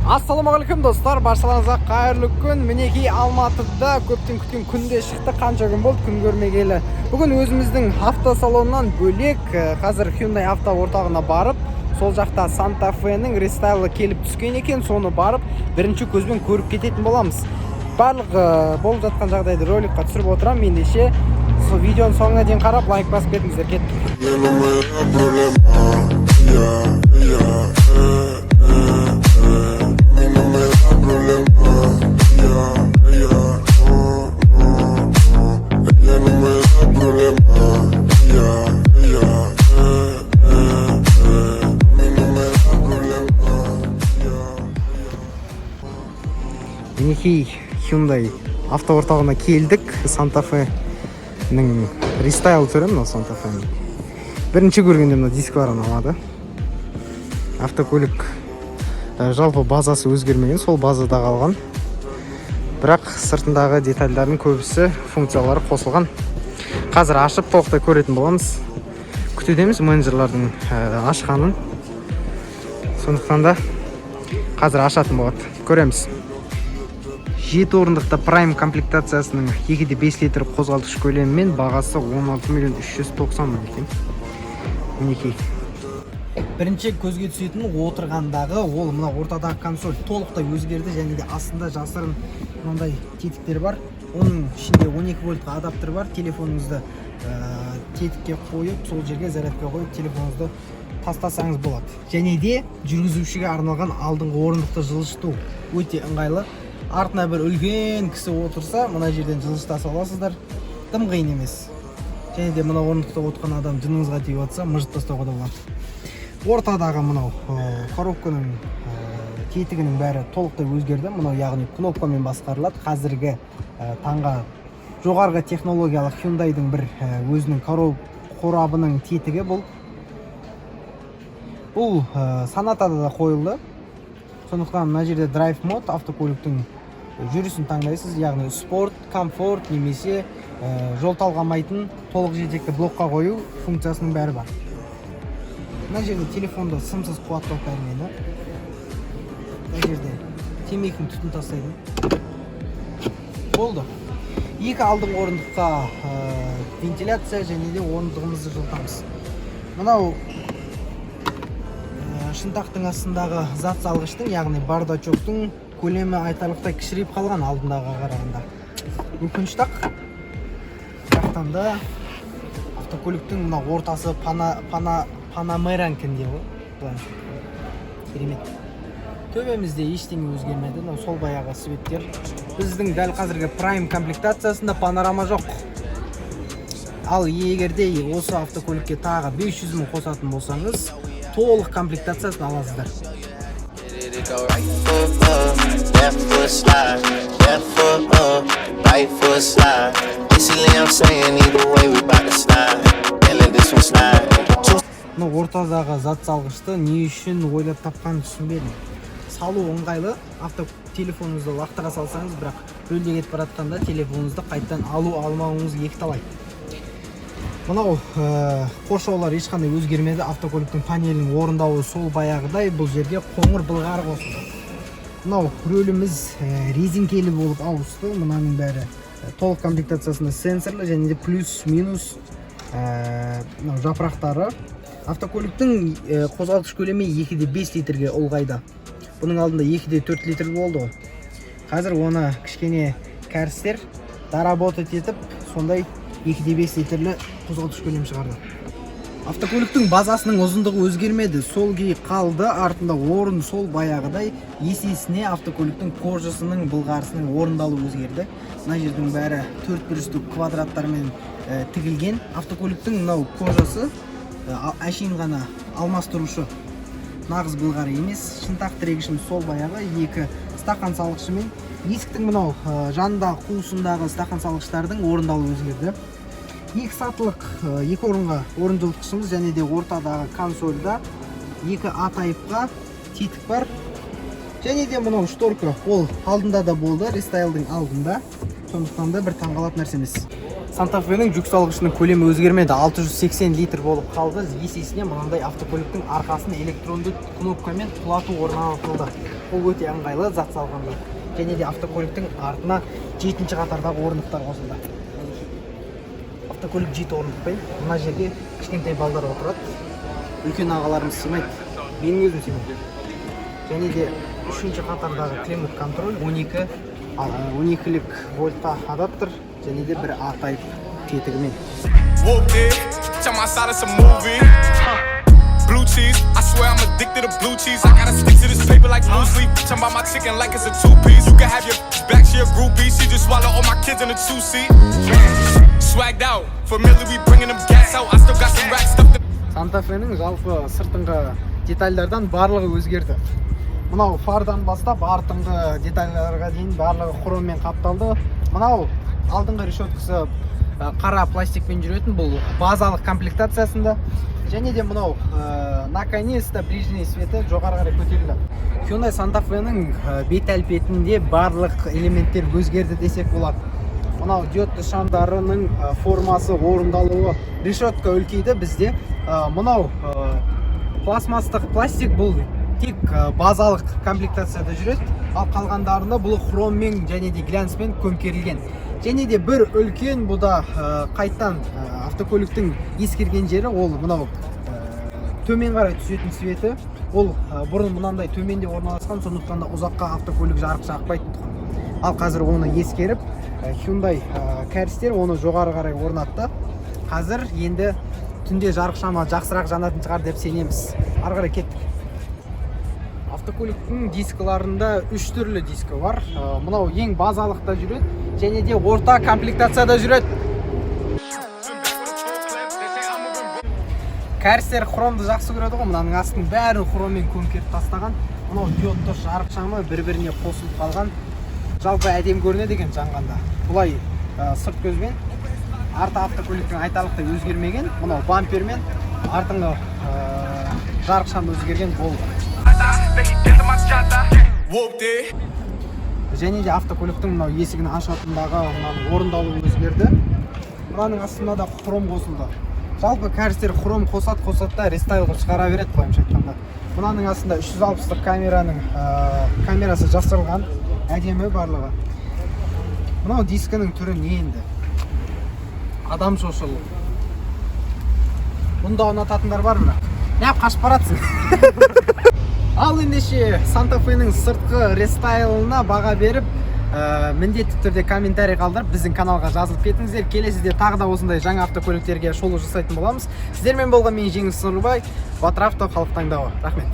Ассалаумағалейкум достар, баршаларыңызға қайырлы күн. Мінекей Алматыда көптен күткен күнде шықты. Қанша күн болды күн көрмегелі. Бүгін өзіміздің автосалоннан бөлек қазір Hyundai авто орталығына барып, сол жақта Santa Fe'нің рестайлы келіп түскен екен. Соны барып, бірінші көзбен көріп кететін боламыз. Барлық болып жатқан жағдайды роликқа түсіріп отырам. Ендеше сол видеоның соңына дейін қарап, лайк басып кетіңіздер. Кеттік. Мінекей Hyundai авто орталығына келдік. Santa Fe'нің рестайл түрі мынау Santa Fe'нің. Бірінші көргенде мына дискларын алады. Автокөлік жалпы базасы өзгермеген, сол базада қалған. Бірақ сыртындағы детальдардың көбісі функциялары қосылған. Қазір ашып толықтай көретін боламыз. Күтудеміз менеджерлардың ашқанын. Сондықтан да қазір ашатын болады. Көреміз. 7 орындықта Prime комплектациясының 2.5 литр қозғалтқыш көлемімен бағасы 16.390 мың екен. Мінекей. Бірінші көзге түсетін отырғандағы ол мына ортадағы консоль толықтай өзгерді, және де астында жасырын мынандай тетіктер бар. Оның ішінде 12 вольтқа адаптер бар. Телефоныңызды тетікке қойып, сол жерге зарядка қойып, телефоныңызды тастасаңыз болады. Және де жүргізушіге арналған алдыңғы орындықты жылжыту өте ыңғайлы. Артына бір үлкен кісі отырса, мына жерден жылжытаса аласыздар. Тым қиын емес. Және де мына орындықта отырған адам жыныңызға тиіп жатса, мыжып тастауға да болады. Ортадағы мынау коробканың тетігінің бәрі толықтай өзгерді. Мынау яғни кнопкамен басқарылады. Қазіргі таңға жоғарғы технологиялық Hyundai'дің бір өзінің қорабының тетігі бұл. Бұл Sonata'да да қойылды. Сондықтан мына жерде Drive Mode автокөліктің жүрісін таңдайсыз, яғни спорт, комфорт немесе жол талғамайтын толық жетекті блокқа қою функциясының бәрі бар. Мына жерде телефонды сымсыз қуаттау пәрмені. Мына жерде темекінің түтін тастайды. Болды. Екі алдыңғы орындыққа вентиляция және де орындығымызды жылытамыз. Мынау шынтақтың астындағы зат салғыштың, яғни бардачоктың көлемі айтарлықтай кішірейіп қалған алдындағы қарағанда. Өкініштақ. Жақтан да автокөліктің мына ортасы Панамеранкін деуі. Керемет. Төбемізде ештеңе өзгермеді. Сол баяғы светтер. Біздің дәл қазіргі Prime комплектациясында панорама жоқ. Ал егерде осы автокөлікке тағы 500 мың қосатын болсаңыз, толық комплектациясын аласыздар. Ортадағы зат салғышты не үшін ойлап тапқан түсінбедім. Салу ыңғайлы, телефоныңызды лақтыра салсаңыз, бірақ рөлде кетіп баратқанда телефоныңызды қайттан алмауыңыз екіталай. Мынау қоршаулар ешқандай өзгермеді. Автокөліктің панелінің орындауы сол баяғыдай, бұл жерге қоңыр былғары қосылды. Мынау рөліміз резинкелі болып ауысты. Мынаның бәрі толық комплектациясында сенсорлы және де плюс-минус жапырақтары. Автокөліктің қозғалтқыш көлемі 2.5 литрге ұлғайды. Бұның алдында 2.4 литр болды. Қазір оны кішкене кәрістер доработать етіп, сондай 2.5 литрлі қозғалтқыш көлем шығарды. Автокөліктің базасының ұзындығы өзгермеді, сол күйі қалды. Артында орын сол баяғыдай. Есесіне автокөліктің кожасының былғарысының орындалу өзгерді. Мына жердің бәрі 4 бүрістік квадраттармен тігілген. Автокөліктің мынау кожасы әшейін ғана алмастырушы, нағыз былғары емес. Шынтақ тірегішім сол баяғы, екі стақан салғышымен. Есіктің мынау жанында қуысындағы стақан салғыштардың орындалу өзгерді. Екі сатылық, екі орынға орын жылытқышымыз және де ортадағы консольда екі А тайпқа тетік бар. Және де мынау шторка, ол алдында да болды, рестайлдың алдында. Сондықтан да бір таңғалатын нәрсе емес. Santa Fe'нің жүк салғышының көлемі өзгермеді, 680 литр болып қалды. Есесіне мынандай автокөліктің арқасын электронды кнопкамен құлату орнатылды. ол өте ыңғайлы зат салғанда. Және де автокөліктің артына 7-ші қатардағы орындықтар қосылды. Автокөлік 7 орындықпен мына жерге кішкентай балдар отырады. Үлкен ағаларымыз сыймайды. Менің өзім сыймайды. Және де 3-ші қатардағы климат контроль 12-лік вольтқа адаптер және де бір A-type тетігімен. Blue cheese, I swear I'm addicted to blue cheese. I gotta stick to this paper like blue sleep. Talking about my chicken like it's a two-piece. You can have your back, she a groupie. She just swallow all my kids in a two-seat. Swagged out, familiar, we bringing them gas out. I still got some racks stuffed. Santa Fe'нің жалпы сыртыңғы детальдардан барлығы өзгерді. Мынау фардан бастап артыңғы детальдарға дейін барлығы хроммен қапталды. Мынау алдыңғы решеткасы қара пластикпен жүретін, бұл базалық комплектациясында. Және де мынау наконец-то ближний светі жоғары қарай көтерілді. Hyundai Santa Fe'нің бет әлпетінде барлық элементтер өзгерді десек болады. Мынау диодты шамдарының формасы, орындалуы, решетка үлкейді бізде. Мынау пластмастық пластик, бұл тек базалық комплектацияда жүреді, ал қалғандарында бұл хроммен және де глянцпен көмкерілген. Және де бір үлкен бұда қайттан автокөліктің ескерген жері, ол мынау төмен қарай түсетін светі. Ол бұрын мынандай төменде орналасқан, сондықтан да ұзаққа автокөлік жарық жақпайтын. Ал қазір оны ескеріп, Hyundai кәрістер оны жоғары қарай орнатты. Қазір енді түнде жарық шама жақсырақ жанатын шығар деп сенеміз. Ары қарай кеттік. Автокөліктің дискаларында 3 түрлі диска бар. Мынау ең базалықта жүреді, және де орта комплектацияда жүреді. Кәрістер хромды жақсы көреді ғой, мынаның астын бәрін хроммен көмкеріп тастаған. Мынау диодты жарық шамы бір-біріне қосылып қалған. Жалпы әдем көрінеді екен жанғанда. Бұлай сырт көзбен арты автокөліктің айтарлықтай өзгермеген. Мынау бампермен артыңғы жарық шамы өзгерген болды. Және де автокөліктің мынау есігін ашатындағы орындалуы өзгерді. Мынаның астында да хром қосылды. Жалпы кәрістер хром қосат да рестайл қылып шығара береді, былайша айтқанда. Мынаның астында 360-лық камерасы жасырылған, әдемі барлығы. Мынау дискінің түрі не енді? Адам шошылы. Бұнда ұнататындар бар ма? Не қашып баратсың? Ал ендеше Santa Fe'нің сыртқы рестайлына баға беріп, міндетті түрде комментарий қалдырып, біздің каналға жазылып кетіңіздер. Келесіде тағы да осындай жаңа автокөліктерге шолу жасайтын боламыз. Сіздермен болған мен Жеңіс Нұрлыбай, Батыр авто, халық таңдауы. Рахмет.